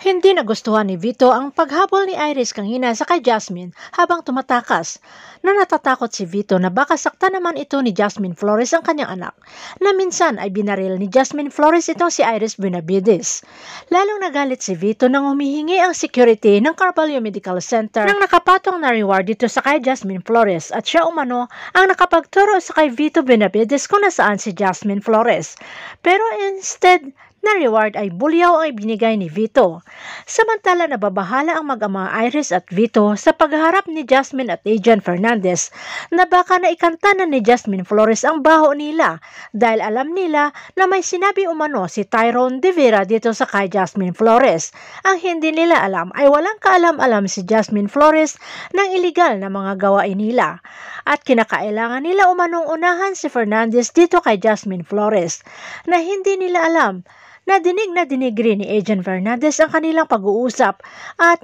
Hindi nagustuhan ni Vito ang paghabol ni Iris kanina sa kay Jasmine habang tumatakas, na natatakot si Vito na baka saktan naman ito ni Jasmine Flores ang kanyang anak, na minsan ay binaril ni Jasmine Flores itong si Iris Benavides. Lalong nagalit si Vito nang humihingi ang security ng Carvalho Medical Center ng nakapatong na reward dito sa kay Jasmine Flores at siya umano ang nakapagturo sa kay Vito Benavides kung nasaan si Jasmine Flores. Pero instead na reward ay bulyaw ang ibinigay ni Vito. Samantala nababahala ang mag-ama Iris at Vito sa pagharap ni Jasmine at Agent Fernandez na baka naikanta na ni Jasmine Flores ang baho nila dahil alam nila na may sinabi umano si Tyrone De Vera dito sa kay Jasmine Flores. Ang hindi nila alam ay walang kaalam-alam si Jasmine Flores ng iligal na mga gawain nila at kinakailangan nila umanong unahan si Fernandez dito kay Jasmine Flores na hindi nila alam na dinig rin ni Agent Fernandez ang kanilang pag-uusap at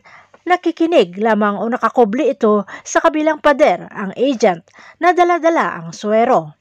nakikinig lamang o nakakubli ito sa kabilang pader ang agent na dala-dala ang suwero.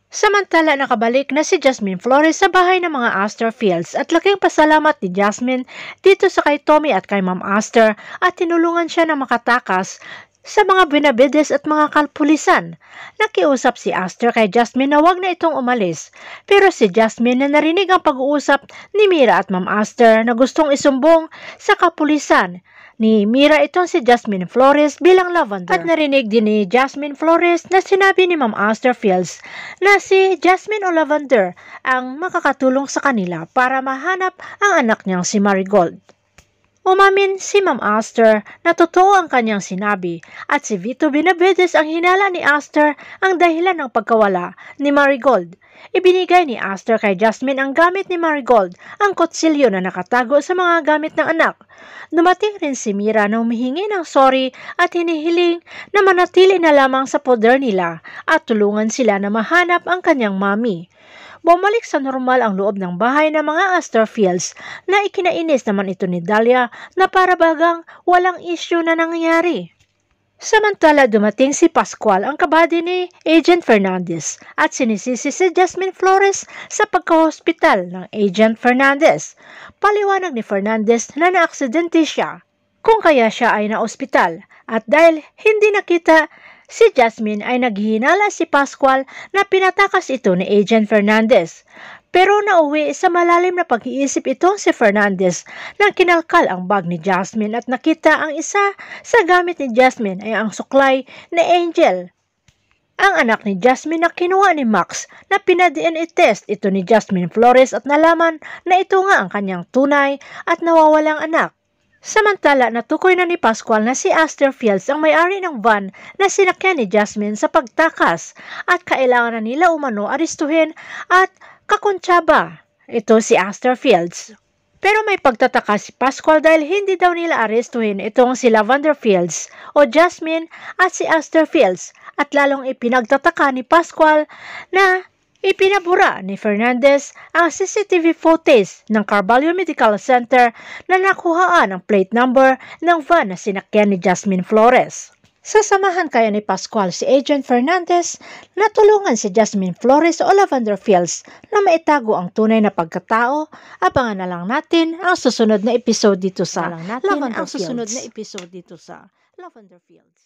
Samantala nakabalik na si Jasmine Flores sa bahay ng mga Astor Fields at laking pasalamat ni Jasmine dito sa kay Tommy at kay Ma'am Astor at tinulungan siya na makatakas sa mga Benavides at mga kalpulisan. Nakiusap si Astor kay Jasmine na wag na itong umalis. Pero si Jasmine na narinig ang pag-uusap ni Mira at Ma'am Astor na gustong isumbong sa kapulisan ni Mira itong si Jasmine Flores bilang lavender. At narinig din ni Jasmine Flores na sinabi ni Ma'am Astor Fields na si Jasmine o Lavender ang makakatulong sa kanila para mahanap ang anak niyang si Marigold. Umamin si Ma'am Astor na totoo ang kanyang sinabi at si Vito Benavides ang hinala ni Astor ang dahilan ng pagkawala ni Marigold. Ibinigay ni Astor kay Jasmine ang gamit ni Marigold, ang kutsilyo na nakatago sa mga gamit ng anak. Dumating rin si Mira na humihingi ng sorry at hinihiling na manatili na lamang sa poder nila at tulungan sila na mahanap ang kanyang mami. Bumalik sa normal ang loob ng bahay ng mga Astor Fields na ikinainis naman ito ni Dahlia na para bagang walang issue na nangyari. Samantala dumating si Pascual ang kabady ni Agent Fernandez at sinisisi si Jasmine Flores sa pagka-hospital ng Agent Fernandez. Paliwanag ni Fernandez na naaksidente siya kung kaya siya ay na-ospital at dahil hindi nakita si Jasmine ay naghihinala si Pascual na pinatakas ito ni Agent Fernandez. Pero nauwi sa malalim na pag-iisip itong si Fernandez nang kinalkal ang bag ni Jasmine at nakita ang isa sa gamit ni Jasmine ay ang suklay ni Angel, ang anak ni Jasmine na kinuha ni Max na pina-DNA test ito ni Jasmine Flores at nalaman na ito nga ang kanyang tunay at nawawalang anak. Samantala, natukoy na ni Pascual na si Astor Fields ang may-ari ng van na sinakyan ni Jasmine sa pagtakas at kailangan na nila umano aristuhin at kakontsaba ito si Astor Fields. Pero may pagtataka si Pascual dahil hindi daw nila aristuhin itong si Lavender Fields o Jasmine at si Astor Fields at lalong ipinagtataka ni Pascual na ipinabura ni Fernandez ang CCTV footage ng Carvalho Medical Center na nakuhaan ang plate number ng van na sinakyan ni Jasmine Flores. Sasamahan kaya ni Pascual si Agent Fernandez na tulungan si Jasmine Flores o Lavender Fields na maitago ang tunay na pagkatao? Abangan na lang natin ang susunod na episode dito sa Lavender Fields.